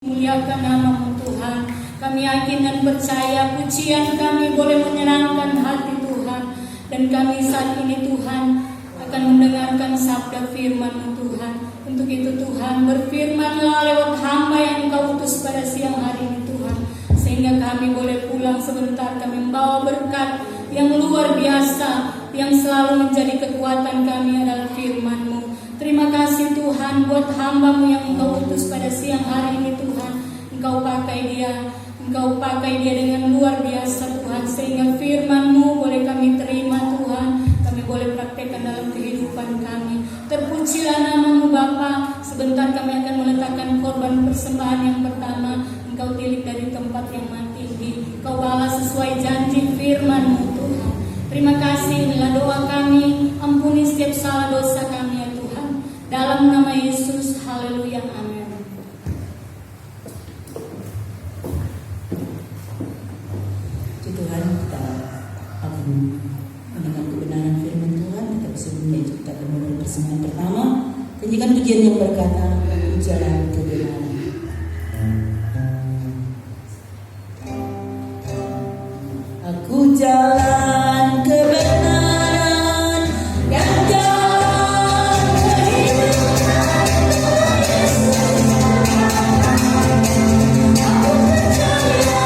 Muliakan nama-Mu Tuhan. Kami yakin dan percaya pujian kami boleh menyenangkan hati Tuhan. Dan kami saat ini Tuhan akan mendengarkan sabda firman-Mu Tuhan. Untuk itu Tuhan, berfirmanlah lewat hamba yang Engkau utus pada siang hari ini Tuhan. Sehingga kami boleh pulang sebentar, kami membawa berkat yang luar biasa, yang selalu menjadi kekuatan kami adalah firman-Mu. Terima kasih Tuhan buat hamba-Mu yang Engkau utus pada siang hari ini Tuhan. Engkau pakai dia dengan luar biasa Tuhan. Sehingga firman-Mu boleh kami terima Tuhan. Kami boleh praktekkan dalam kehidupan kami. Terpujilah nama-Mu Bapa. Sebentar kami akan meletakkan korban persembahan yang pertama. Engkau tilik dari tempat yang mati ini. Engkau balas sesuai janji firman-Mu Tuhan. Terima kasih, inilah doa kami. Ampuni setiap salah dosa kami ya Tuhan. Dalam nama Yesus, haleluya, amin. Tuhan, kita akan mendengar kebenaran firman Tuhan. Kita bisa menciptakan modal persembahan pertama. Nyanyikan pujian yang berkata, jalan kebenaran. Aku jalan kebenaran dan jalan kehidupan. Aku percaya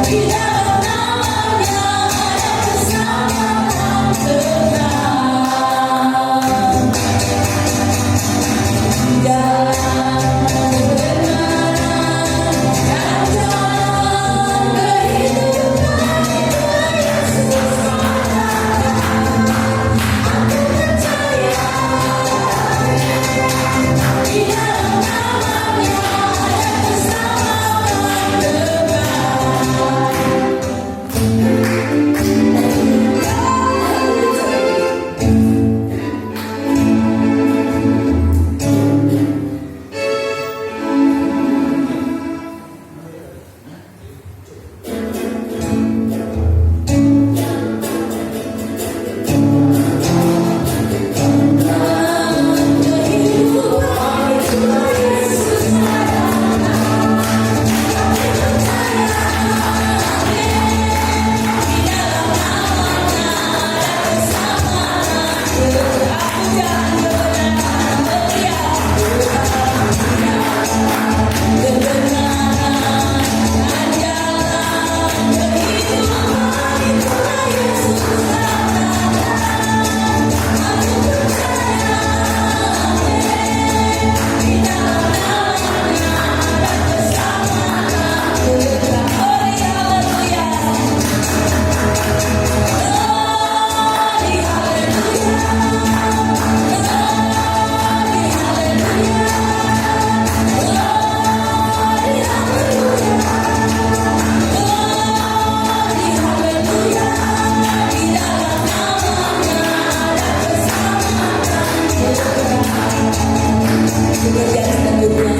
di dalam nama-Nya ada keselamatan kekal. Jalan kebenaran dan jalan kehidupan itulah Yesus katakan. Aku percaya di dalam nama-Nya ada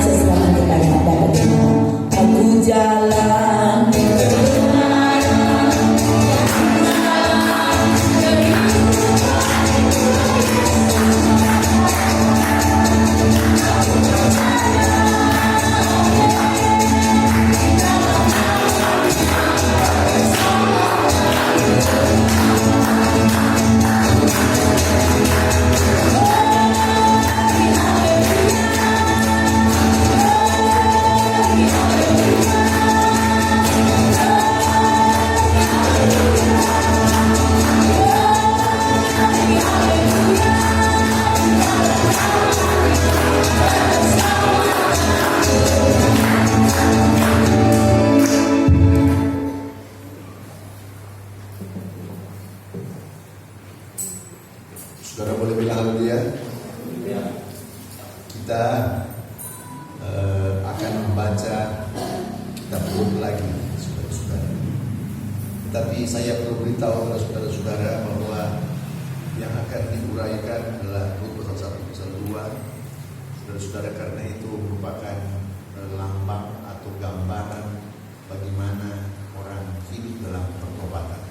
keselamatan Saudara boleh bilang haleluya. Kita akan membaca kitab Rut lagi, saudara-saudara. Tetapi saya perlu beritahu kepada saudara-saudara bahwa yang akan diuraikan adalah Rut pasal 1 pasal 2. Saudara-saudara, karena itu merupakan lambang atau gambaran bagaimana orang hidup dalam pertobatan.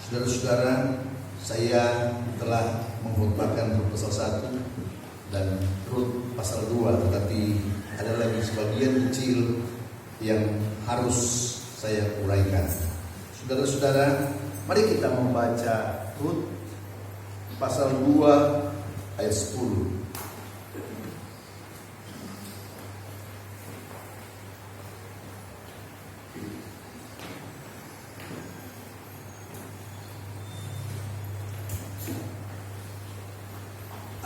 Saudara-saudara, saya telah mengkhotbahkan Rut pasal 1 dan Rut pasal pasal 2, tetapi ada lagi sebagian kecil yang harus saya uraikan. Saudara-saudara, mari kita membaca Rut pasal 2 ayat 10.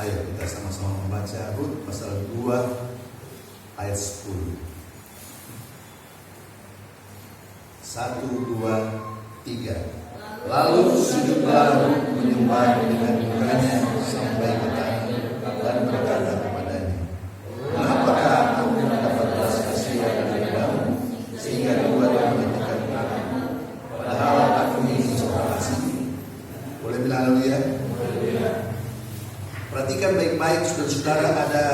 Ayo kita sama-sama membaca Rut pasal 2 ayat 10. 1, 2, 3. Lalu sujudlah Rut menyembah dengan mukanya sampai ke tanah dan berkata kepadanya, "Mengapakah aku mendapat belas kasihan daripadamu sehingga dua menghentikan aku, padahal aku ini seorang asing?" Boleh bilang haleluya? Perhatikan baik-baik saudara-saudara, ada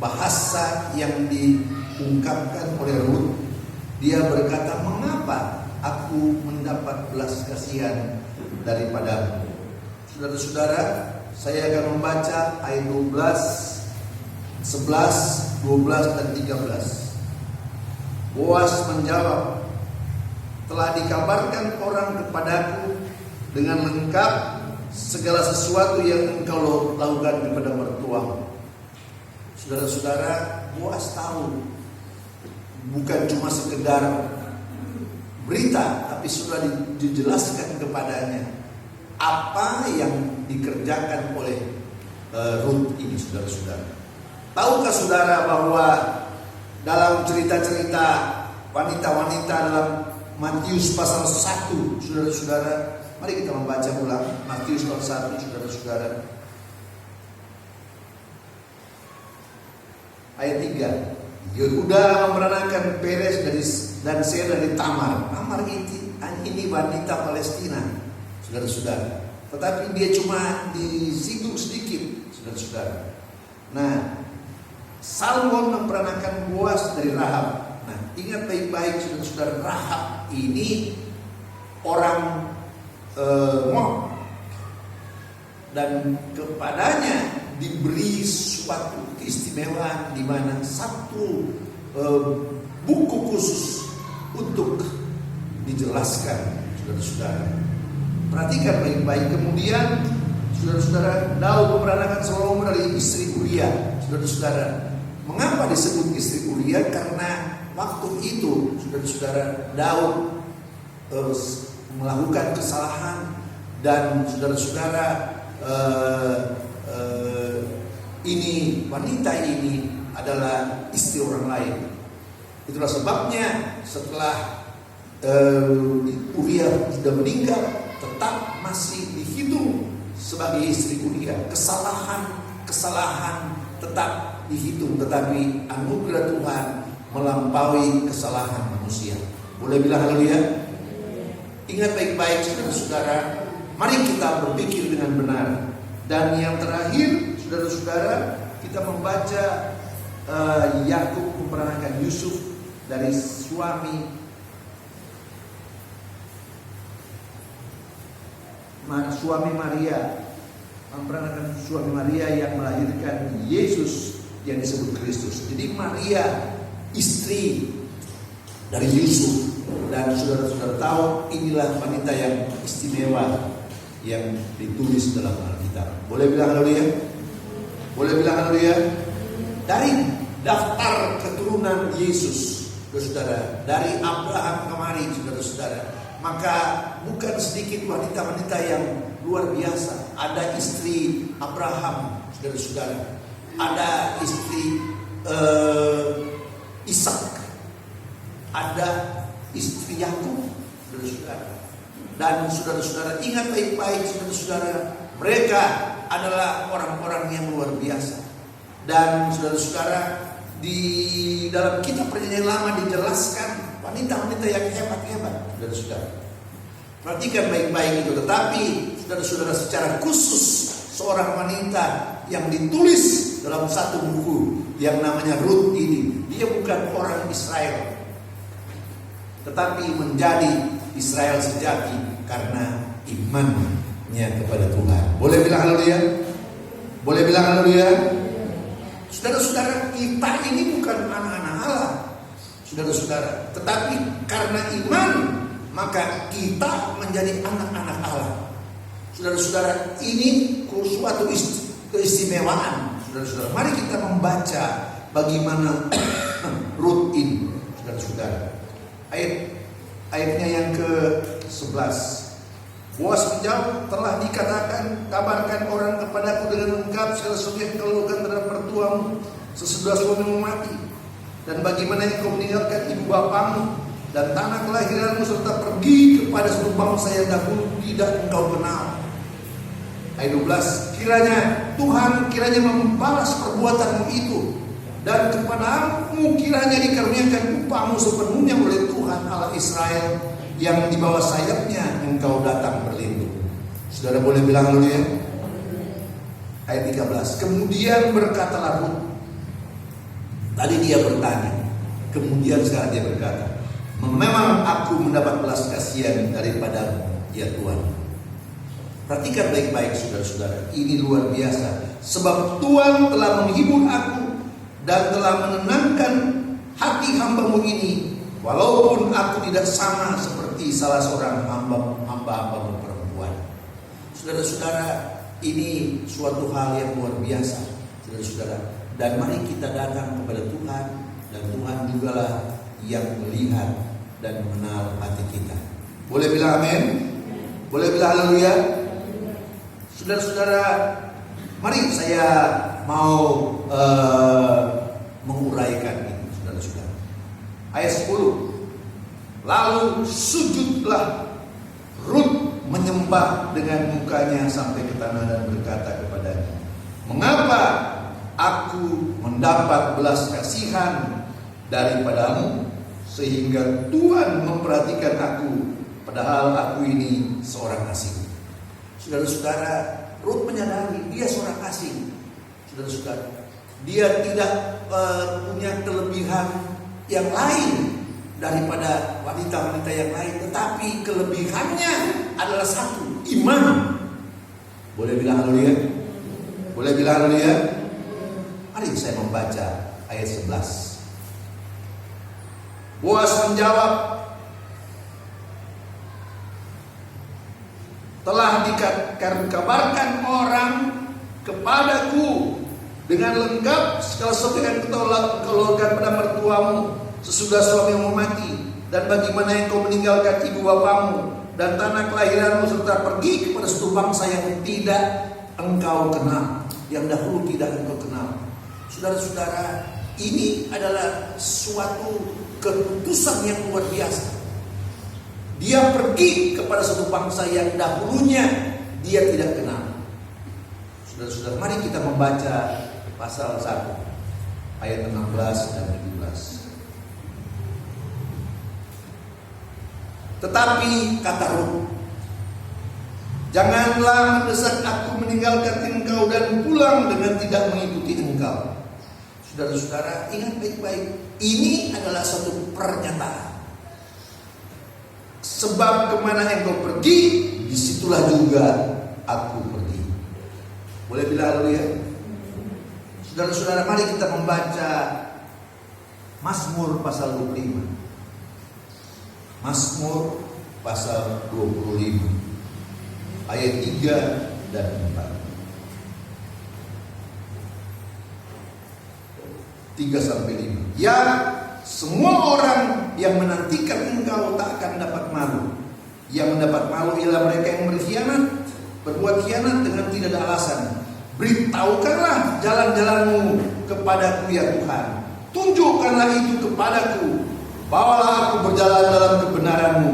bahasa yang diungkapkan oleh Rut. Dia berkata, "Mengapa aku mendapat belas kasihan daripadamu?" Saudara-saudara, saya akan membaca ayat 12, 11, 12 dan 13. Boas menjawab, "Telah dikabarkan orang kepadaku dengan lengkap segala sesuatu yang engkau lakukan kepada mertuamu." Saudara-saudara, Boas tahu bukan cuma sekedar berita, tapi sudah dijelaskan kepadanya apa yang dikerjakan oleh Rut ini, saudara-saudara. Tahukah saudara bahwa dalam cerita-cerita wanita-wanita dalam Matius pasal 1, saudara-saudara, mari kita membaca ulang Matius pasal 1, saudara-saudara. Ayat 3. Yehuda memeranakan Peres dan Sera dari Tamar. Tamar ini wanita Palestina, saudara-saudara. Tetapi dia cuma disinggung sedikit, saudara-saudara. Nah, Salmon memperanakan Boas dari Rahab. Nah, ingat baik-baik saudara-saudara, Rahab ini orang Moab, dan kepadanya diberi suatu keistimewaan di mana satu buku khusus untuk dijelaskan, saudara-saudara. Perhatikan baik-baik. Kemudian saudara-saudara, Daud memeranakan Salomo dari istri Uria, saudara-saudara. Mengapa disebut istri Uria? Karena waktu itu, saudara-saudara, Daud melakukan kesalahan, dan saudara-saudara, ini wanita ini adalah istri orang lain. Itulah sebabnya setelah Uria sudah meninggal, tetap masih dihitung sebagai istri Uria. Kesalahan tetap dihitung, tetapi anugerah Tuhan melampaui kesalahan manusia. Boleh bilang haleluya? Ingat baik-baik saudara-saudara, mari kita berpikir dengan benar. Dan yang terakhir, saudara-saudara, kita membaca Yakub memperanakan Yusuf dari suami Maria, memperanakan suami Maria yang melahirkan Yesus yang disebut Kristus. Jadi Maria istri dari Yusuf. Dan saudara-saudara tahu, inilah wanita yang istimewa yang ditulis dalam Alkitab. Boleh bilang haleluya? Boleh bilang haleluya? Dari daftar keturunan Yesus, saudara, dari Abraham kemari, saudara-saudara, maka bukan sedikit wanita-wanita yang luar biasa. Ada istri Abraham, saudara-saudara. Ada istri Ishak. Ada istri Yakub, saudara-saudara. Dan saudara-saudara, ingat baik-baik saudara-saudara, mereka adalah orang-orang yang luar biasa. Dan saudara-saudara, di dalam kitab Perjanjian Lama dijelaskan wanita-wanita yang hebat-hebat, saudara-saudara. Perhatikan baik-baik itu. Tetapi saudara-saudara, secara khusus seorang wanita yang ditulis dalam satu buku yang namanya Rut ini, dia bukan orang Israel, tetapi menjadi Israel sejati karena imannya kepada Tuhan. Boleh bilang haleluya? Boleh bilang haleluya? Saudara-saudara, kita ini bukan anak-anak Allah, saudara-saudara. Tetapi karena iman, maka kita menjadi anak-anak Allah. Saudara-saudara, ini suatu keistimewaan. Saudara-saudara, mari kita membaca bagaimana Rut ini, saudara-saudara. Ayatnya yang ke-11. Boas menjawab, telah dikatakan, kabarkan orang kepadaku dengan lengkap segala sesuatu yang kau lakukan terhadap mertuamu sesudah suamimu mati, dan bagaimana engkau meninggalkan ibu bapamu dan tanah kelahiranmu serta pergi kepada suatu bangsa yang dahulu tidak engkau kenal. Ayat 12. Kiranya membalas perbuatanmu itu, dan kepadamu kiranya dikaruniakan upahmu sepenuhnya oleh Tuhan Allah Israel, yang di bawah sayapnya engkau datang berlindung. Saudara boleh bilang dulu ya. Ayat 13. Kemudian berkatalah Rut. Tadi dia bertanya, kemudian sekarang dia berkata, memang aku mendapat belas kasihan daripada ya Tuhan. Perhatikan baik-baik saudara-saudara, ini luar biasa. Sebab Tuhan telah menghibur aku dan telah menenangkan hati hamba-Mu ini, walaupun aku tidak sama seperti salah seorang hamba-Mu perempuan. Saudara-saudara, ini suatu hal yang luar biasa, saudara-saudara. Dan mari kita datang kepada Tuhan, dan Tuhan jugalah yang melihat dan mengenal hati kita. Boleh bilang amin? Boleh bilang haleluya? Saudara-saudara, mari saya mau menguraikan ini, saudara-saudara. Ayat 10. Lalu sujudlah Rut menyembah dengan mukanya sampai ke tanah dan berkata kepadanya, mengapa aku mendapat belas kasihan daripadamu sehingga Tuhan memperhatikan aku, padahal aku ini seorang asing. Saudara-saudara, Rut menyadari dia seorang asing. Saudara-saudara, dia tidak punya kelebihan yang lain daripada wanita-wanita yang lain, tetapi kelebihannya adalah satu, iman. Boleh bilang haleluya? Boleh bilang haleluya? Mari saya membaca ayat 11. Boas menjawab, telah dikabarkan orang kepadaku dengan lengkap segala sesuatu yang kau lakukan pada mertuamu sesudah suamimu mati, dan bagaimana engkau meninggalkan ibu bapamu dan tanah kelahiranmu serta pergi kepada suatu bangsa yang tidak engkau kenal, yang dahulu tidak engkau kenal. Saudara-saudara, ini adalah suatu keputusan yang luar biasa. Dia pergi kepada suatu bangsa yang dahulunya dia tidak kenal. Saudara-saudara, mari kita membaca pasal 1 ayat 16 dan 17. Tetapi kata Rut, janganlah mendesak aku meninggalkan engkau dan pulang dengan tidak mengikuti engkau. Saudara-saudara, ingat baik-baik, ini adalah suatu pernyataan. Sebab kemana engkau pergi, disitulah juga aku pergi. Boleh bilang haleluya? Saudara-saudara, mari kita membaca Mazmur pasal 25. Mazmur pasal 25 ayat 3 dan 4. 3 sampai 5. Ya, semua orang yang menantikan engkau tak akan dapat malu. Yang mendapat malu ialah mereka yang berkhianat, berbuat khianat dengan tidak ada alasan. Beritahukanlah jalan-jalanmu kepadaku ya Tuhan. Tunjukkanlah itu kepadaku. Bawalah aku berjalan dalam kebenaranmu,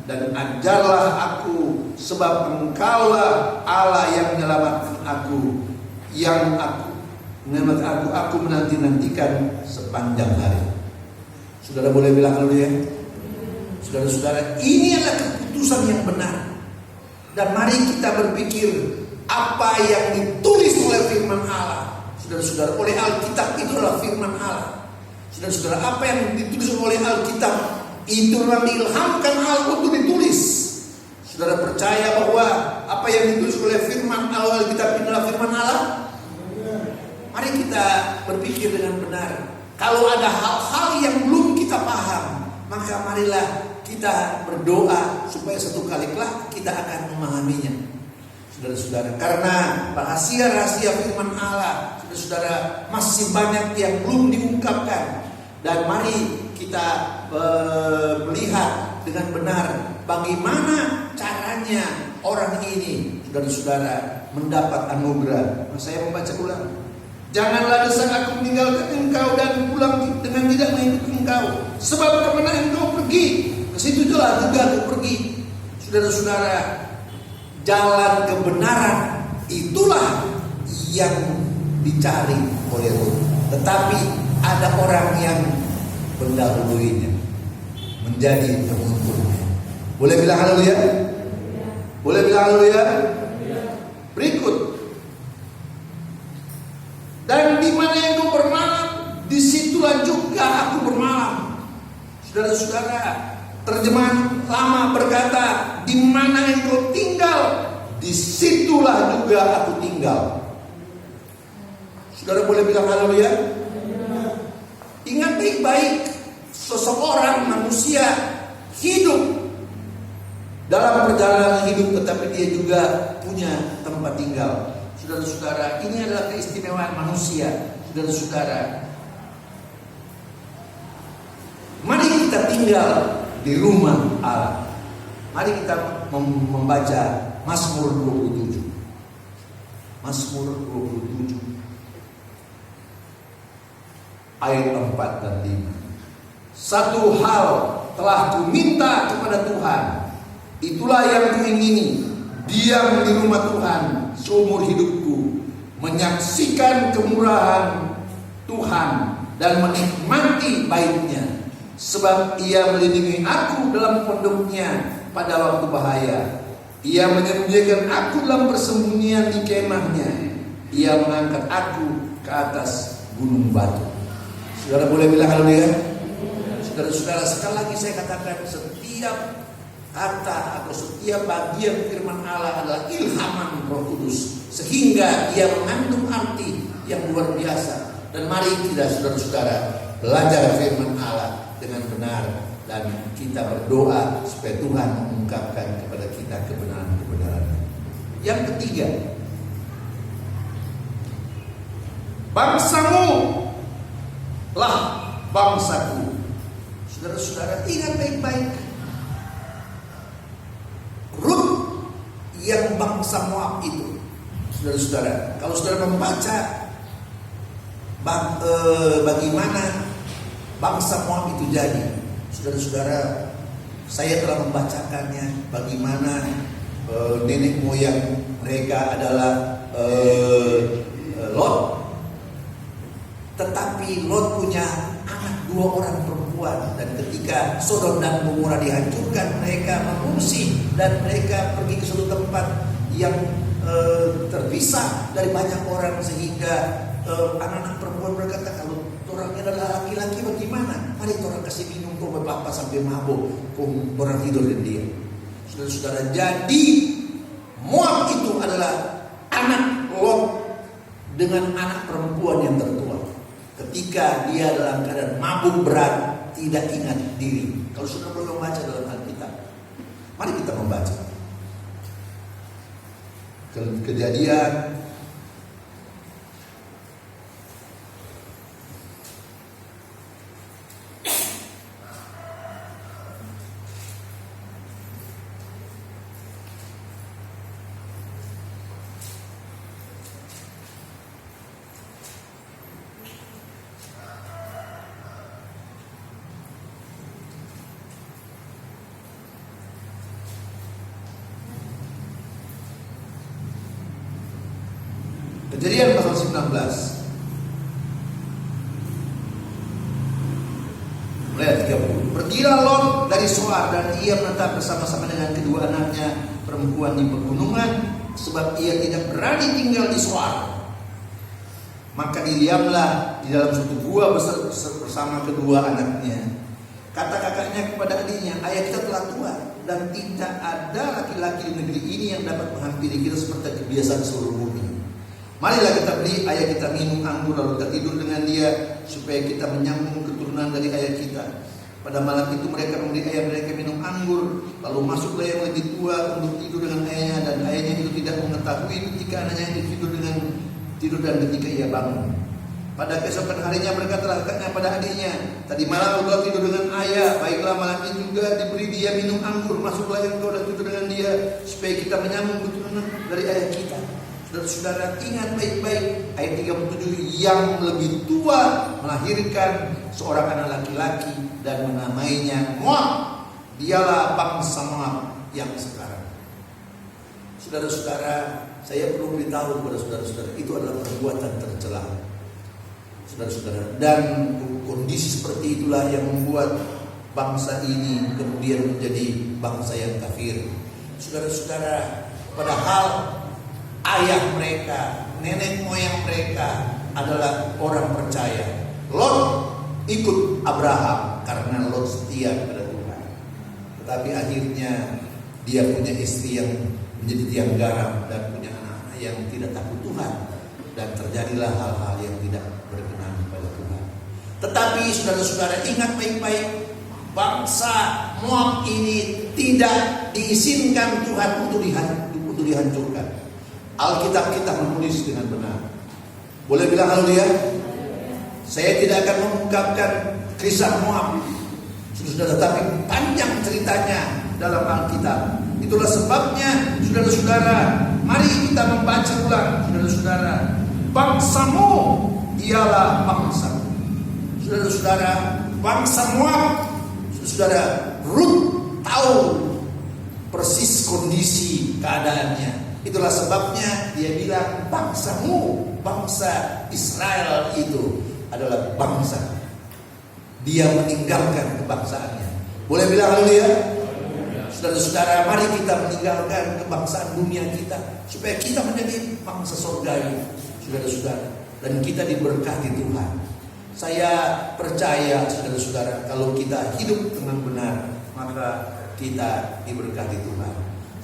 dan ajarlah aku, sebab engkaulah Allah yang menyelamatkan aku, aku menanti-nantikan sepanjang hari. Saudara boleh bilang haleluya? Saudara-saudara, ini adalah keputusan yang benar. Dan mari kita berpikir apa yang ditulis oleh firman Allah. Saudara-saudara, oleh Alkitab itu adalah firman Allah. Saudara-saudara, apa yang ditulis oleh Alkitab itu memang diilhamkan Allah untuk ditulis. Saudara percaya bahwa apa yang ditulis oleh firman Allah Alkitab itu adalah firman Allah? Mari mari kita berpikir dengan benar. Kalau ada hal-hal yang belum kita paham, maka marilah kita berdoa supaya satu kali kelak kita akan memahaminya. Saudara-saudara, karena rahasia-rahasia firman Allah, saudara-saudara, masih banyak yang belum diungkapkan. Dan mari kita melihat dengan benar bagaimana caranya orang ini, saudara-saudara, mendapat anugerah. Saya membaca ulang. Janganlah desak aku meninggalkan engkau dan pulang dengan tidak mengikuti engkau. Sebab kemana engkau pergi, ke situ juga aku pergi. Saudara-saudara, jalan kebenaran itulah yang dicari oleh Ruth. Tetapi ada orang yang mendahuluinya, menjadi penuntunnya. Boleh bilang haleluya? Boleh bilang haleluya? Berikut. Dan di mana yang kau bermalam, disitulah juga aku bermalam. Saudara-saudara, terjemahan lama berkata, di mana yang kau tinggal, disitulah juga aku tinggal. Saudara boleh bilang haleluya? Ingat baik-baik, seseorang manusia hidup dalam perjalanan hidup, tetapi dia juga punya tempat tinggal. Saudara-saudara, ini adalah keistimewaan manusia. Saudara-saudara, mari kita tinggal di rumah Allah. Mari kita membaca Mazmur 27. Mazmur 27 ayat 4 dan 5. Satu hal telah ku minta kepada Tuhan, itulah yang kuingini, diam di rumah Tuhan seumur hidupku, menyaksikan kemurahan Tuhan dan menikmati baiknya. Sebab ia melindungi aku dalam pondoknya pada waktu bahaya. Ia menyembunyikan aku dalam persembunyian di kemahnya. Ia mengangkat aku ke atas gunung batu. Saudara boleh bilang haleluya? Saudara-saudara, sekali lagi saya katakan, setiap kata atau setiap bagian firman Allah adalah ilhaman Roh Kudus, sehingga ia mengandung arti yang luar biasa. Dan mari kita, saudara-saudara, belajar firman Allah dengan benar, dan kita berdoa supaya Tuhan mengungkapkan kepada kita kebenaran-kebenaran. Yang ketiga, bangsamu lah bangsaku. Saudara-saudara, ingat baik-baik, Ruth yang bangsa Moab itu, saudara-saudara, kalau saudara membaca bagaimana bangsa Moab itu jadi, saudara-saudara, saya telah membacakannya bagaimana nenek moyang mereka adalah Lot. Tetapi Lot punya anak 2 orang perempuan, dan ketika Sodom dan Gomora dihancurkan, mereka mengungsi dan mereka pergi ke suatu tempat yang terpisah dari banyak orang, sehingga anak-anak perempuan berkata, kalau orangnya adalah laki-laki bagaimana? Mari orang kasih minum kau berpapa sampai mabuk, kau orang tidur dengan dia. Saudara-saudara, jadi Moab itu adalah anak Lot dengan anak perempuan yang tertua. Ketika dia dalam keadaan mabuk berat, tidak ingat diri. Kalau saudara boleh membaca dalam Alkitab, mari kita membaca Kejadian pasal 19 mulai ayat 30. Pergilah Lot dari Zoar, dan ia menetap bersama-sama dengan kedua anaknya perempuan di pegunungan, sebab ia tidak berani tinggal di Zoar. Maka didiamlah di dalam suatu gua bersama kedua anaknya. Kata kakaknya kepada adiknya, ayah kita telah tua, dan tidak ada laki-laki di negeri ini yang dapat menghampiri kita seperti kebiasaan seluruh bumi. Marilah kita beli ayah kita minum anggur, lalu kita tidur dengan dia, supaya kita menyambung keturunan dari ayah kita. Pada malam itu mereka memberi ayah mereka minum anggur, lalu masuklah yang lebih tua untuk tidur dengan ayahnya, dan ayahnya itu tidak mengetahui ketika anaknya itu tidur dan ketika ia bangun. Pada keesokan harinya berkatalah kakaknya pada adiknya, tadi malam engkau tidur dengan ayah, baiklah malam ini juga diberi dia minum anggur, masuklah yang engkau dan tidur dengan dia, supaya kita menyambung keturunan dari ayah kita. Saudara-saudara, ingat baik-baik ayat 37, yang lebih tua melahirkan seorang anak laki-laki dan menamainya Moab. Dialah bangsa Moab yang sekarang. Saudara-saudara, saya perlu beritahu kepada saudara-saudara, itu adalah perbuatan tercela. Saudara-saudara, dan kondisi seperti itulah yang membuat bangsa ini kemudian menjadi bangsa yang kafir. Saudara-saudara, padahal ayah mereka, nenek moyang mereka adalah orang percaya. Lot ikut Abraham karena Lot setia kepada Tuhan. Tetapi akhirnya dia punya istri yang menjadi tiang garam dan punya anak-anak yang tidak takut Tuhan, dan terjadilah hal-hal yang tidak berkenan kepada Tuhan. Tetapi saudara-saudara, ingat baik-baik, bangsa Moab ini tidak diizinkan Tuhan untuk dihancurkan. Alkitab kita menulis dengan benar. Boleh bilang haleluya? Saya tidak akan mengungkapkan kisah Moab, saudara, tapi panjang ceritanya dalam Alkitab. Itulah sebabnya, saudara-saudara, mari kita membaca ulang, saudara-saudara. Bangsamu ialah bangsaku. Saudara-saudara, bangsa Moab, saudara, Rut tahu persis kondisi keadaannya. Itulah sebabnya dia bilang, bangsamu, bangsa Israel itu adalah bangsa. Dia meninggalkan kebangsaannya. Boleh bilang haleluya? Saudara-saudara, mari kita meninggalkan kebangsaan dunia kita, supaya kita menjadi bangsa surgawi, saudara-saudara, dan kita diberkati Tuhan. Saya percaya, saudara-saudara, kalau kita hidup dengan benar, maka kita diberkati Tuhan.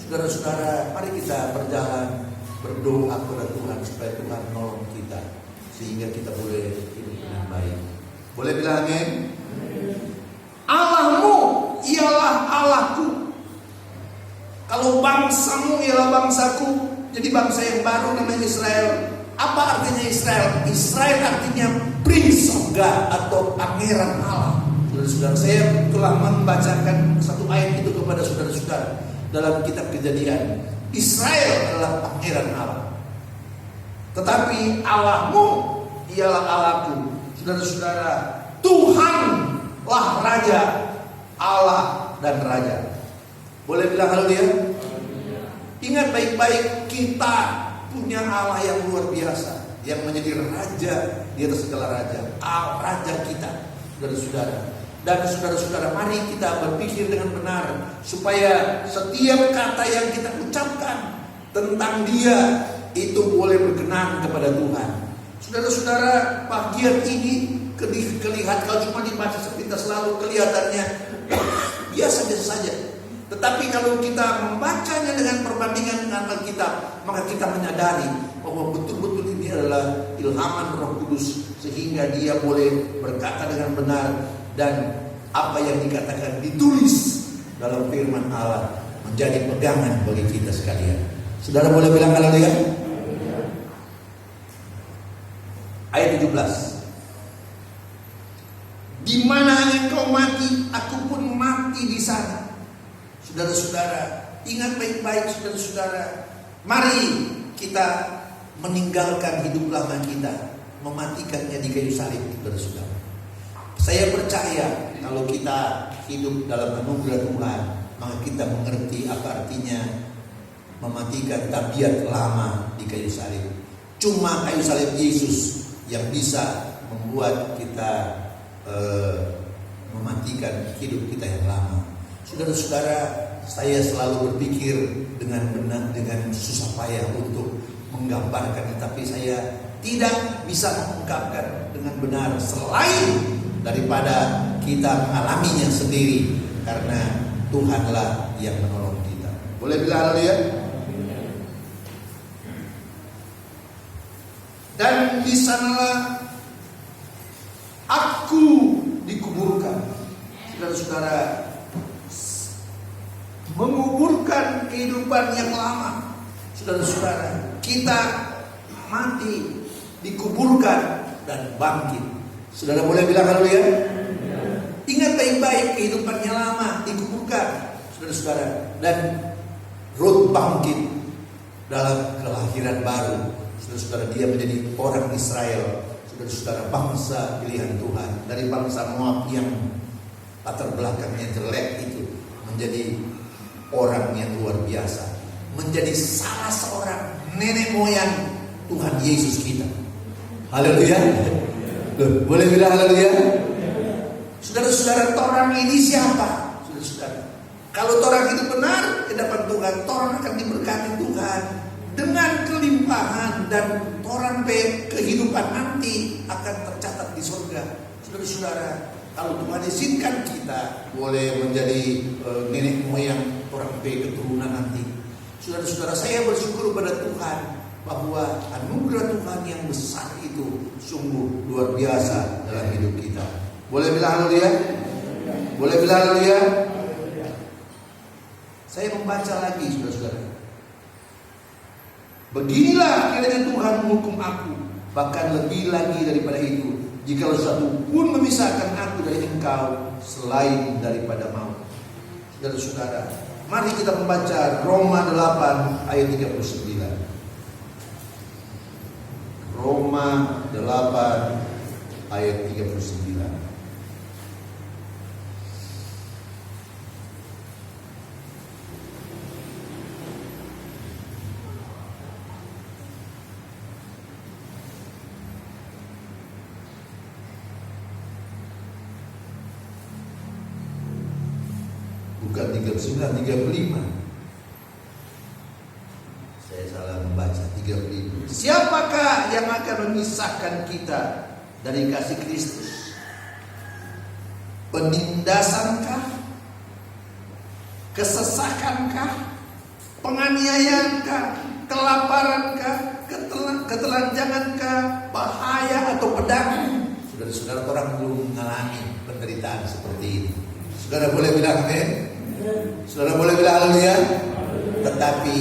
Saudara-saudara, mari kita berjalan berdoa kepada Tuhan supaya Tuhan menolong kita, sehingga kita boleh hidup dengan baik. Boleh bilang amin? Allahmu ialah Allahku. Kalau bangsamu ialah bangsaku, jadi bangsa yang baru namanya Israel. Apa artinya Israel? Israel artinya Prince of God atau pangeran Allah. Saudara-saudara, saya telah membacakan satu ayat itu kepada saudara-saudara dalam kitab Kejadian. Israel adalah pangeran Allah. Tetapi Allahmu ialah Allahku. Saudara-saudara, Tuhanlah Raja, Allah dan Raja. Boleh bilang haleluya? Ingat baik-baik, kita punya Allah yang luar biasa, yang menjadi Raja di atas segala raja. Raja kita, saudara-saudara. Dan saudara-saudara, mari kita berpikir dengan benar, supaya setiap kata yang kita ucapkan tentang Dia itu boleh berkenan kepada Tuhan. Saudara-saudara, bagian ini kelihatan, kalau cuma dibaca sepintas lalu kelihatannya biasa-biasa saja. Tetapi kalau kita membacanya dengan perbandingan dengan Alkitab, maka kita menyadari bahwa betul-betul ini adalah ilhaman Roh Kudus, sehingga Dia boleh berkata dengan benar, dan apa yang dikatakan ditulis dalam firman Allah menjadi pegangan bagi kita sekalian. Saudara boleh bilang haleluya? Ayat 17. Di mana engkau mati, aku pun mati di sana. Saudara-saudara, ingat baik-baik, saudara-saudara. Mari kita meninggalkan hidup lama kita, mematikannya di kayu salib, saudara-saudara. Saya percaya kalau kita hidup dalam anugerah Tuhan, maka kita mengerti apa artinya mematikan tabiat lama di kayu salib. Cuma kayu salib Yesus yang bisa membuat kita mematikan hidup kita yang lama. Saudara-saudara, saya selalu berpikir dengan benar, dengan susah payah untuk menggambarkan, tapi saya tidak bisa mengungkapkan dengan benar selain daripada kita mengalaminya sendiri, karena Tuhanlah yang menolong kita. Boleh bilang haleluya? dan di sanalah aku dikuburkan. Saudara-saudara, menguburkan kehidupan yang lama. Saudara-saudara, kita mati, dikuburkan dan bangkit. Saudara boleh bilang haleluya? Ingat baik-baik, kehidupannya lama, dikuburkan, saudara-saudara, dan Ruth bangkit dalam kelahiran baru. Saudara-saudara, dia menjadi orang Israel, saudara-saudara, bangsa pilihan Tuhan, dari bangsa Moab yang latar belakangnya jelek itu menjadi orang yang luar biasa, menjadi salah seorang nenek moyang Tuhan Yesus kita. Haleluya. Boleh bilang haleluya? Saudara-saudara, torang ini siapa? Saudara-saudara, kalau torang itu benar di depan Tuhan, torang akan diberkati Tuhan dengan kelimpahan, dan torang kehidupan nanti akan tercatat di surga. Saudara-saudara, kalau Tuhan izinkan kita boleh menjadi nenek moyang orang keturunan nanti. Saudara-saudara, saya bersyukur pada Tuhan bahwa anugerah Tuhan yang besar itu sungguh luar biasa dalam hidup kita. Boleh bilang haleluya? Boleh bilang haleluya? Saya membaca lagi, saudara-saudara. Beginilah kiranya Tuhan menghukum aku, bahkan lebih lagi daripada itu, jikalau satu pun memisahkan aku dari engkau selain daripada maut. Saudara-saudara, mari kita membaca Roma 8 ayat 39. Roma 8 ayat 39. Bukan 39, 35. Saya salah membaca. 35. Siapakah yang akan memisahkan kita dari kasih Kristus? Penindasankah? Kesesakankah? Penganiayaankah? Kelaparankah? Ketelanjangankah? Bahaya atau pedang? Saudara-saudara, orang belum mengalami penderitaan seperti ini. Saudara boleh bilang amin? Saudara boleh bilang haleluya? Tetapi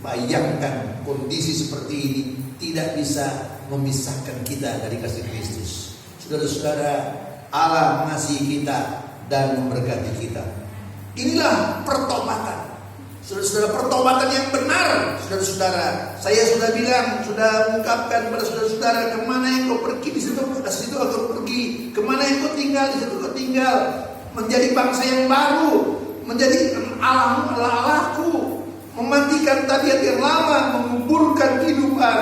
bayangkan kondisi seperti ini tidak bisa memisahkan kita dari kasih Kristus. Saudara-saudara, Allah mengasihi kita dan memberkati kita. Inilah pertobatan. Saudara-saudara, pertobatan yang benar. Saudara-saudara, saya sudah bilang, sudah ungkapkan pada saudara-saudara, kemana yang kau pergi di situ kau pergi, kemana yang kau tinggal di situ kau tinggal. Menjadi bangsa yang baru, menjadi Allahku, mematikan tabiat yang lama, menguburkan kehidupan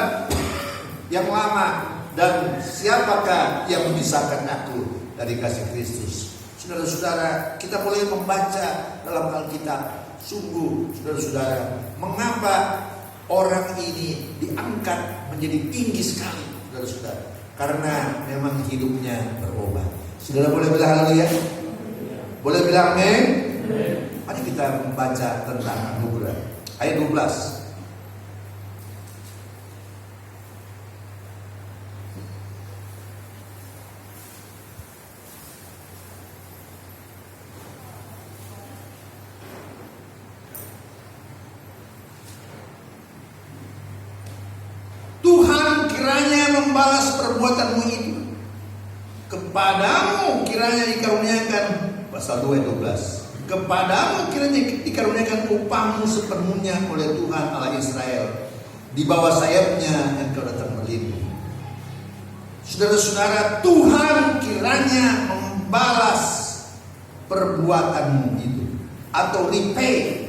yang lama. Dan siapakah yang memisahkan aku dari kasih Kristus? Saudara-saudara, kita boleh membaca dalam Alkitab. Sungguh, saudara-saudara, mengapa orang ini diangkat menjadi tinggi sekali, saudara-saudara? Karena memang hidupnya berubah. Saudara boleh bilang haleluya? Boleh bilang amin? Mari kita membaca tentang anugerah. Ayat 12. Tuhan kiranya membalas perbuatanmu itu. Kepadamu kiranya dikaruniakan, pasal 2 ayat 12. Kepadamu kiranya dikaruniakan upahmu sepenuhnya oleh Tuhan Allah Israel. Di bawah sayapnya engkau datang berlindung. Saudara-saudara, Tuhan kiranya membalas perbuatanmu itu, atau repay.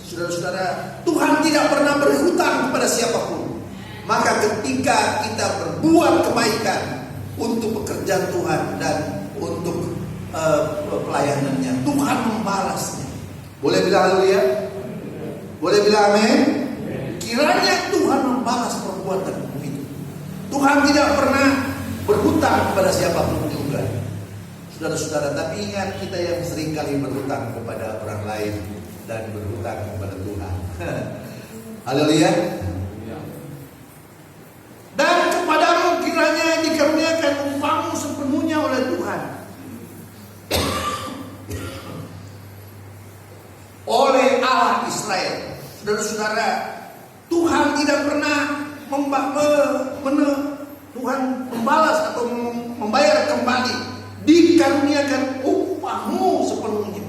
Saudara-saudara, Tuhan tidak pernah berhutang kepada siapapun. Maka ketika kita berbuat kebaikan untuk pekerjaan Tuhan dan untuk pelayanannya, Tuhan membalasnya. Boleh bilang haleluya? Boleh bilang amin? Kiranya Tuhan membalas perbuatan itu. Tuhan tidak pernah berhutang kepada siapapun juga, saudara-saudara. Tapi ingat, kita yang seringkali berhutang kepada orang lain dan berhutang kepada Tuhan. Haleluya. Allah Israel. Saudara-saudara, Tuhan tidak pernah Tuhan membalas atau membayar kembali, dikaruniakan upahmu sepenuhnya.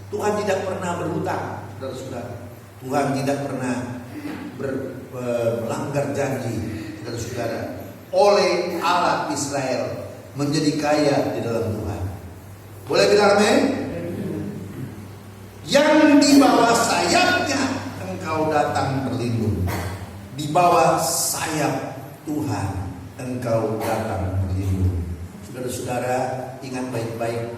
Tuhan tidak pernah berhutang, saudara-saudara. Tuhan tidak pernah melanggar janji, saudara-saudara. Oleh Allah Israel menjadi kaya di dalam Tuhan. Boleh bilang amin? Yang di bawah sayapnya engkau datang berlindung. Di bawah sayap Tuhan engkau datang berlindung. Saudara-saudara, ingat baik-baik.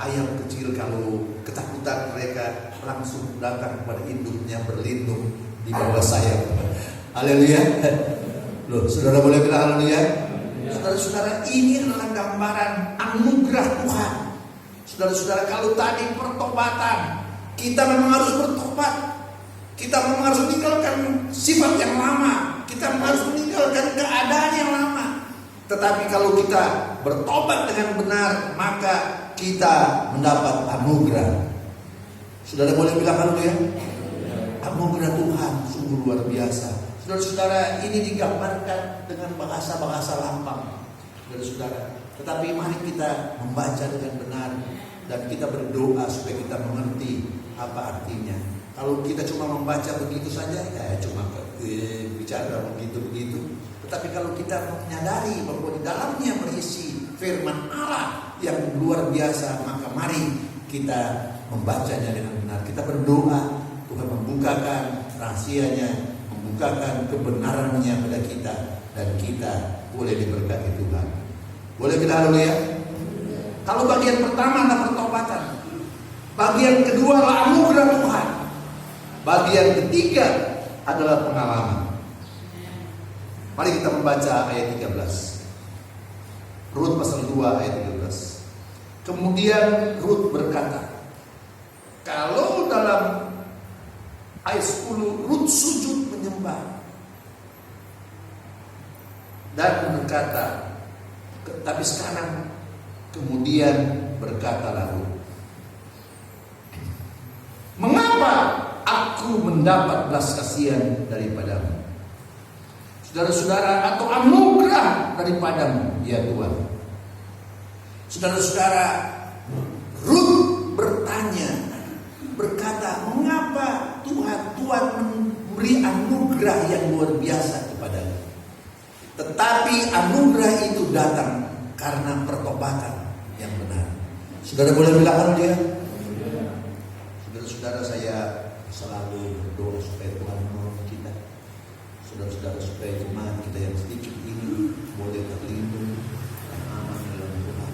Ayam kecil kalau ketakutan mereka langsung datang kepada induknya berlindung di bawah sayap. Haleluya. Loh, saudara boleh bilang haleluya? Saudara-saudara, ini adalah gambaran anugerah Tuhan. Saudara-saudara, kalau tadi pertobatan, kita memang harus bertobat. Kita memang harus meninggalkan sifat yang lama. Kita memang harus meninggalkan keadaan yang lama. Tetapi kalau kita bertobat dengan benar, maka kita mendapat anugerah. Saudara boleh bilang haleluya? Anugerah Tuhan sungguh luar biasa. Saudara-saudara, ini digambarkan dengan bahasa-bahasa lambang, saudara-saudara. Tetapi mari kita membaca dengan benar dan kita berdoa supaya kita mengerti apa artinya. Kalau kita cuma membaca begitu saja, ya cuma bicara begitu-begitu. Tetapi kalau kita menyadari bahwa di dalamnya berisi firman Allah yang luar biasa, maka mari kita membacanya dengan benar. Kita berdoa, Tuhan membukakan rahasianya, membukakan kebenarannya pada kita, dan kita boleh diberkati Tuhan. Boleh bilang haleluya? Kalau bagian pertama adalah pertobatan, bagian kedua adalah anugerah Tuhan, bagian ketiga adalah pengalaman. Mari kita membaca ayat 13. Rut pasal 2 ayat 13. Kemudian Rut berkata, kalau dalam ayat 10 Rut sujud menyembah dan berkata, tapi sekarang kemudian berkatalah Rut, mengapa aku mendapat belas kasihan daripadamu, saudara-saudara, atau anugerah daripadamu, ya Tuhan. Saudara-saudara, Rut bertanya, berkata, mengapa Tuhan memberi anugerah yang luar biasa kepadanya. Tetapi anugerah itu datang karena pertobatan yang benar. Saudara boleh bilang dia? Saudara-saudara, saya selalu berdoa supaya Tuhan menolong kita. Saudara-saudara, supaya jemaat kita yang sedikit ini boleh terlindung dan aman dalam Tuhan.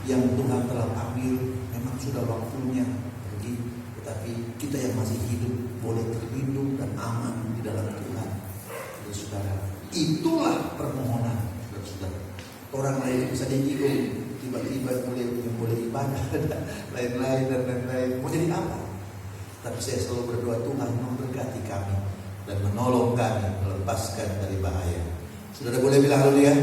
Yang Tuhan telah panggil memang sudah waktunya pergi, tetapi kita yang masih hidup boleh terlindung dan aman di dalam Tuhan. Saudara, itulah permohonan, saudara. Orang lain bisa dihidup, tiba-tiba boleh ibadah dan lain-lain dan lain-lain. Mau jadi apa? Tapi saya selalu berdoa, Tuhan memberkati kami dan menolong kami melepaskan dari bahaya. Saudara boleh bilang haleluya?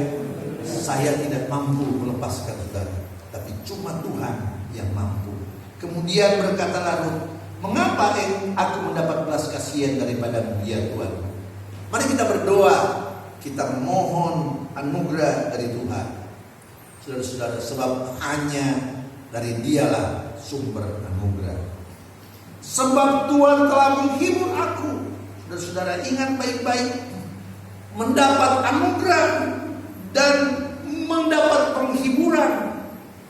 Saya tidak mampu melepaskan saudara, tapi cuma Tuhan yang mampu. Kemudian berkatalah Rut, mengapa aku mendapat belas kasihan daripadamu, ya Tuhan? Mari kita berdoa, kita mohon anugerah dari Tuhan, saudara-saudara, sebab hanya dari Dialah sumber anugerah. Sebab Tuhan telah menghibur aku. Saudara-saudara, ingat baik-baik, mendapat anugerah dan mendapat penghiburan.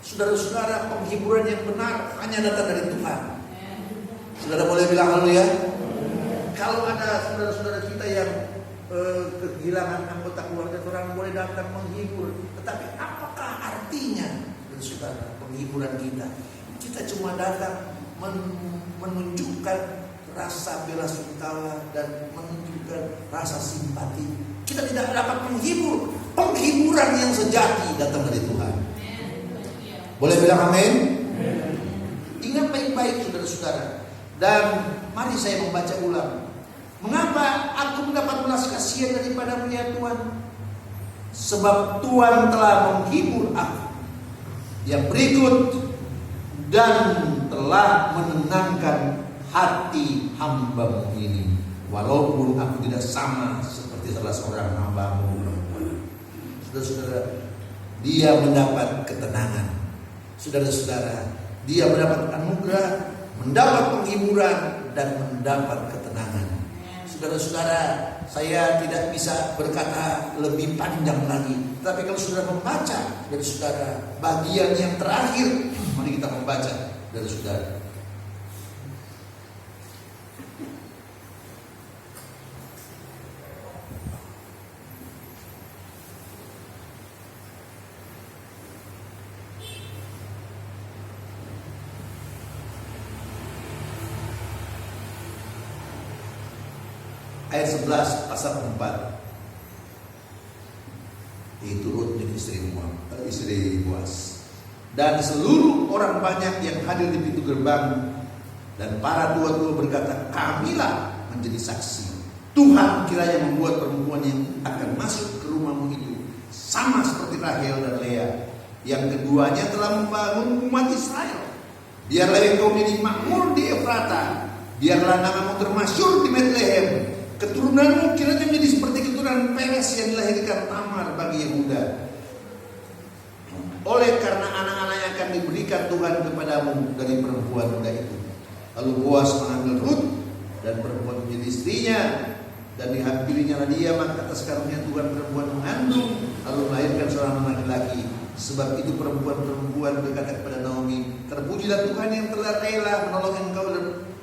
Saudara-saudara, penghiburan yang benar hanya datang dari Tuhan. Saudara boleh bilang haleluya? Kalau ada saudara-saudara kita yang kehilangan anggota keluarga, orang boleh datang menghibur. Tetapi apakah artinya, saudara, penghiburan kita? Kita cuma datang menunjukkan rasa bela sungkawa dan menunjukkan rasa simpati. Kita tidak dapat menghibur. Penghiburan yang sejati datang dari Tuhan. Boleh bilang amin? Ingat baik-baik saudara-saudara. Dan mari saya membaca ulang. Mengapa aku mendapat belas kasihan daripadamu, ya Tuhan? Sebab Tuhan telah menghibur aku. Yang berikut, dan telah telah menenangkan hati hamba-Mu ini, walaupun aku tidak sama seperti salah seorang hamba-Mu perempuan. Saudara-saudara, dia mendapat ketenangan. Saudara-saudara, dia mendapat anugerah, mendapat penghiburan, dan mendapat ketenangan. Saudara-saudara, saya tidak bisa berkata lebih panjang lagi, tapi kalau saudara membaca dari saudara bagian yang terakhir, mari kita membaca dari saudara. Ayat 11 pasal 4, yaitu Rut dan istri Boaz. Dan seluruh orang banyak yang hadir di pintu gerbang dan para tua-tua berkata, kamilah menjadi saksi. Tuhan kiranya membuat perempuan yang akan masuk ke rumahmu itu sama seperti Rahel dan Lea, yang keduanya telah membangun umat Israel. Biarlah engkau menjadi makmur di Efrata, biarlah namamu termasyhur di Betlehem. Keturunanmu kiranya menjadi seperti keturunan Peres yang dilahirkan Tamar bagi Yehuda. Oleh karena anak-anak yang akan diberikan Tuhan kepadamu dari perempuan muda itu. Lalu Boaz mengambil Rut dan perempuan menjadi istrinya, dan dihampirinya dia, maka atas karunia Tuhan perempuan mengandung, lalu melahirkan seorang anak laki. Sebab itu perempuan berkata kepada Naomi, terpujilah Tuhan yang telah rela menolong engkau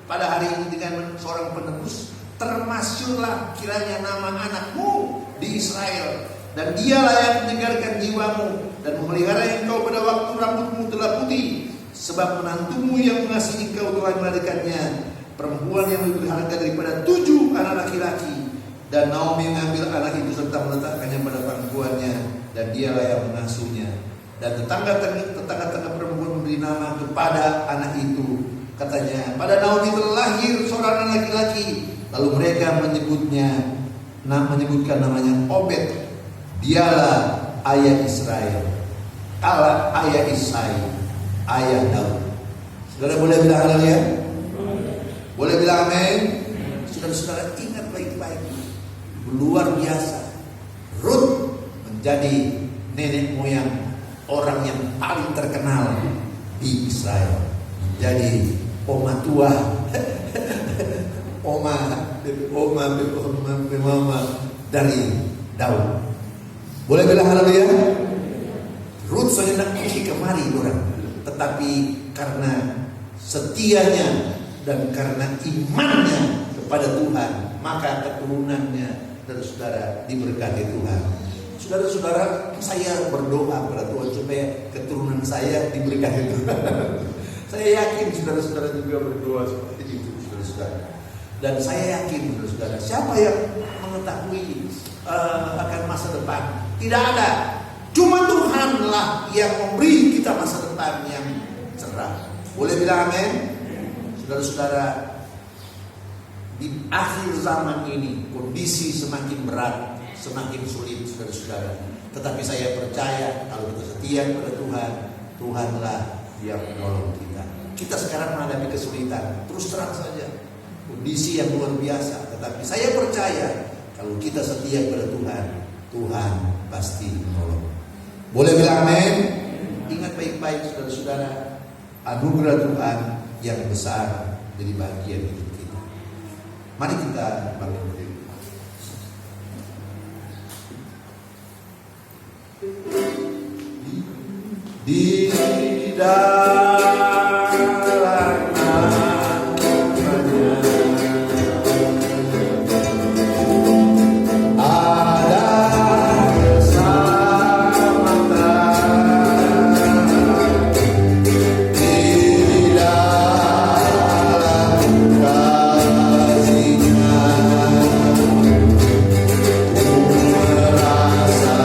pada hari ini dengan seorang penebus. Termasyhurlah kiranya nama anakmu di Israel, dan dialah yang menyegarkan jiwamu dan memelihara engkau pada waktu rambutmu telah putih. Sebab menantumu yang mengasihi engkau Tuhan melahirkannya perempuan yang lebih berharga daripada 7 anak laki-laki. Dan Naomi mengambil anak itu serta meletakkannya pada pangkuannya, dan dialah yang mengasuhnya. Dan tetangga-tetangga perempuan memberi nama kepada anak itu. Katanya, pada Naomi telah lahir seorang anak laki-laki. Lalu mereka menyebutkan namanya Obed. Dialah ayah Israel, ayah Isai, ayah Daud. Saudara boleh bilang haleluya? Boleh bilang amin? Saudara-saudara ingat baik-baik, luar biasa. Rut menjadi nenek moyang orang yang paling terkenal di Israel, menjadi oma tua. Mama dari Daud. Boleh bilang haleluya? Rut soalnya nak pergi kemari orang, tetapi karena setianya dan karena imannya kepada Tuhan, maka keturunannya dan saudara diberkati Tuhan. Saudara-saudara, saya berdoa kepada Tuhan supaya keturunan saya diberkati Tuhan. Saya yakin saudara-saudara juga berdoa seperti itu, saudara-saudara. Dan saya yakin, saudara, siapa yang mengetahui akan masa depan? Tidak ada. Cuma Tuhanlah yang memberi kita masa depan yang cerah. Boleh bilang amin? Saudara-saudara, di akhir zaman ini kondisi semakin berat, semakin sulit, saudara-saudara. Tetapi saya percaya kalau kita setia kepada Tuhan, Tuhanlah yang menolong kita. Kita sekarang menghadapi kesulitan, terus terang saja, kondisi yang luar biasa. Tetapi saya percaya kalau kita setia kepada Tuhan, Tuhan pasti menolong. Boleh bilang amin? Ingat baik-baik saudara-saudara, anugerah Tuhan yang besar jadi bagian hidup kita. Mari kita bangun berdiri. Di dalam namanya ada keselamatan, di dalam kasih-Nya merasa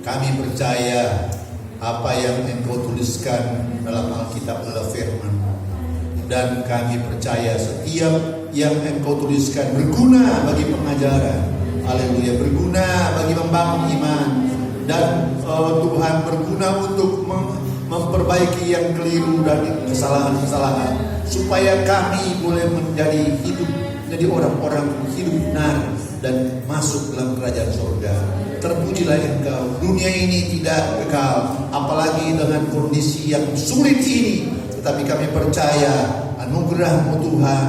Kami percaya apa yang Engkau tuliskan dalam Alkitab adalah firman-Mu. Dan kami percaya setiap yang Engkau tuliskan berguna bagi pengajaran. Haleluya, berguna bagi membangun iman. Dan Tuhan berguna untuk memperbaiki yang keliru dan kesalahan-kesalahan, supaya kami boleh menjadi hidup, jadi orang-orang hidup benar dan masuk dalam kerajaan surga. Terpujilah Engkau. Dunia ini tidak kekal, apalagi dengan kondisi yang sulit ini. Tetapi kami percaya anugerah-Mu Tuhan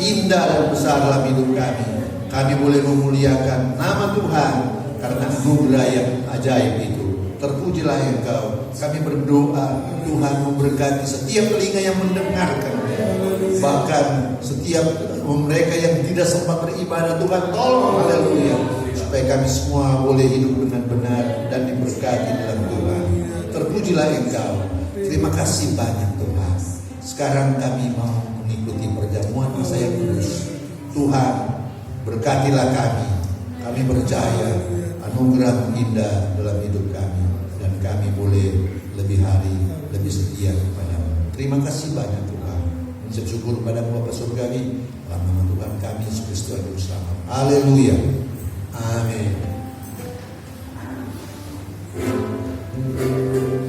indah dan besar dalam hidup kami. Kami boleh memuliakan nama Tuhan karena anugerah yang ajaib itu. Terpujilah Engkau. Kami berdoa Tuhan memberkati setiap telinga yang mendengarkan, bahkan setiap mereka yang tidak sempat beribadah. Tuhan tolong, haleluya, supaya kami semua boleh hidup dengan benar dan diberkati dalam Tuhan. Terpujilah Engkau. Terima kasih banyak Tuhan. Sekarang kami mau mengikuti perjamuan masa yang kudus. Tuhan, berkatilah kami. Kami percaya anugerah indah dalam hidup kami, dan kami boleh lebih hari, lebih setia kepada-Mu. Terima kasih banyak Tuhan. Mengucap syukur kepada Bapa Surgawi, dalam nama Tuhan kami Yesus Kristus Juru Selamat. Haleluya. Amin. Amin.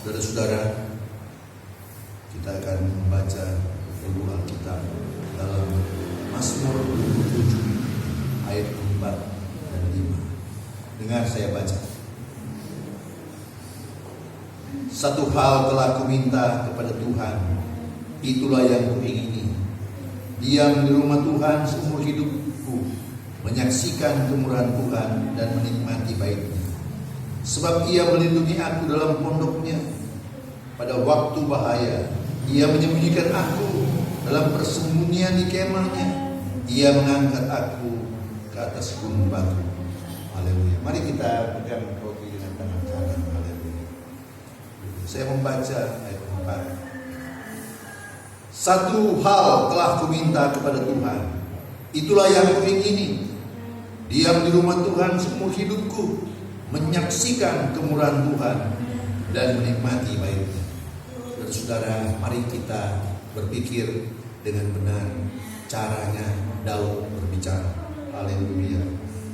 Saudara-saudara, kita akan membaca buku Alkitab dalam Mazmur 27 ayat 4 dan 5. Dengar saya baca. Satu hal telah kuminta kepada Tuhan, itulah yang kuingini, diam di rumah Tuhan seumur hidupku, menyaksikan kemurahan Tuhan dan menikmati baiknya. Sebab Ia melindungi aku dalam pondoknya, pada waktu bahaya Ia menyembunyikan aku dalam persembunyian di kemahnya. Ia mengangkat aku ke atas gunung batu. Haleluya. Mari kita pegang roti dengan tangan kanan. Haleluya. Saya membaca ayat 4. Satu hal telah kuminta kepada Tuhan, itulah yang kuingini, diam di rumah Tuhan seumur hidupku, menyaksikan kemurahan Tuhan dan menikmati baiknya. Saudara, mari kita berpikir dengan benar caranya Daud berbicara. Haleluya.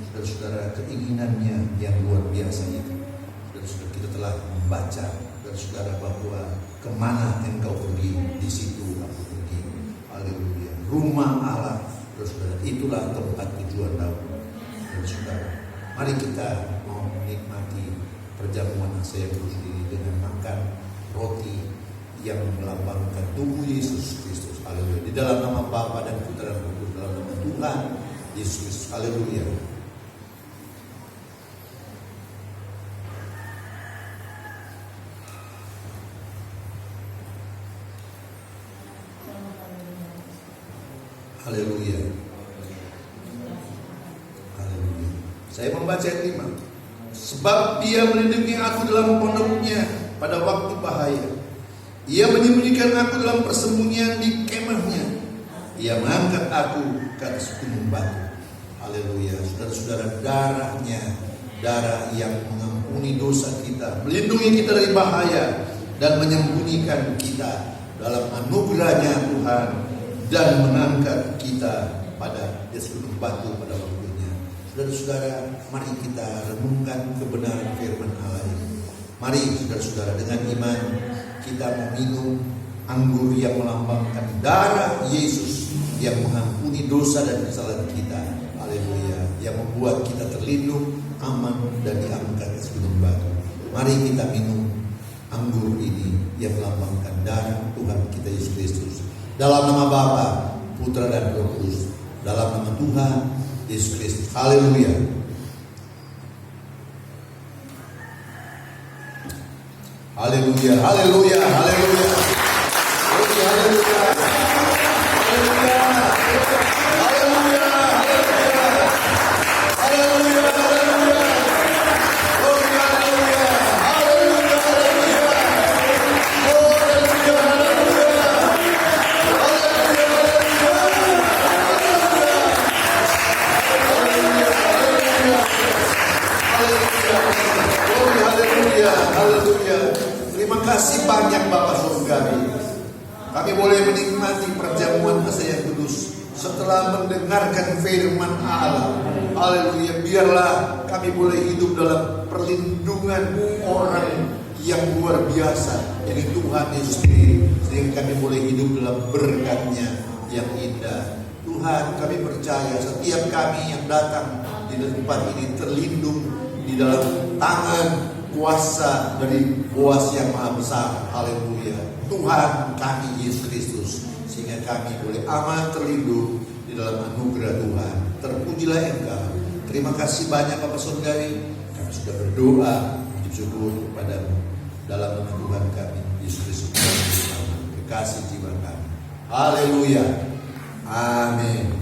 Saudara-saudara, keinginannya yang luar biasa itu. Saudara-saudara, kita telah membaca, saudara, bahwa kemana engkau pergi, di situ aku pergi. Haleluya. Rumah Allah, saudara, itulah tempat tujuan Daud. Saudara, mari kita mau menikmati perjamuan Asya Kudus ini dengan makan roti yang melambangkan tubuh Yesus Kristus. Haleluya. Di dalam nama Bapa dan Putra dan Roh Kudus, dalam nama Tuhan Yesus Kristus. Haleluya. Haleluya. Haleluya. Saya membaca ayat 5. Sebab Dia melindungi aku dalam pondoknya pada waktu bahaya. Ia menyembunyikan aku dalam persembunyian di kemahnya. Ia mengangkat aku ke atas gunung batu. Haleluya. Saudara-saudara, darahnya, darah yang mengampuni dosa kita, melindungi kita dari bahaya, dan menyembunyikan kita dalam anugerahnya Tuhan, dan mengangkat kita pada gunung batu pada waktunya. Saudara-saudara, mari kita renungkan kebenaran firman Allah ini. Mari saudara-saudara, dengan iman kita meminum anggur yang melambangkan darah Yesus yang mengampuni dosa dan kesalahan kita. Haleluya. Yang membuat kita terlindung, aman, dan diangkat ke gunung batu. Mari kita minum anggur ini yang melambangkan darah Tuhan kita Yesus Kristus. Dalam nama Bapa, Putra dan Roh Kudus. Dalam nama Tuhan Yesus Kristus. Haleluya. Haleluya, haleluya, haleluya. Haleluya. Haleluya. Haleluya. Haleluya. Haleluya. Haleluya. Oh, haleluya. Haleluya. Haleluya. Oh, haleluya. Haleluya. Haleluya. Terima kasih banyak Bapak Surgawi. Kami boleh menikmati perjamuan Asya Kudus setelah mendengarkan firman Allah. Haleluya. Biarlah kami boleh hidup dalam perlindungan orang yang luar biasa, yaitu Tuhan Yesus sendiri, sehingga kami boleh hidup dalam berkat-Nya yang indah. Tuhan, kami percaya setiap kami yang datang di tempat ini terlindung di dalam tangan kuasa dari kuasa yang maha besar. Haleluya. Tuhan kami Yesus Kristus, sehingga kami boleh aman terlindung di dalam anugerah Tuhan. Terpujilah Engkau. Terima kasih banyak Bapak Surgawi. Kami sudah berdoa puji syukur kepadamu dalam nama Tuhan kami Yesus Kristus. Kekasih jiwa kami. Haleluya. Amin.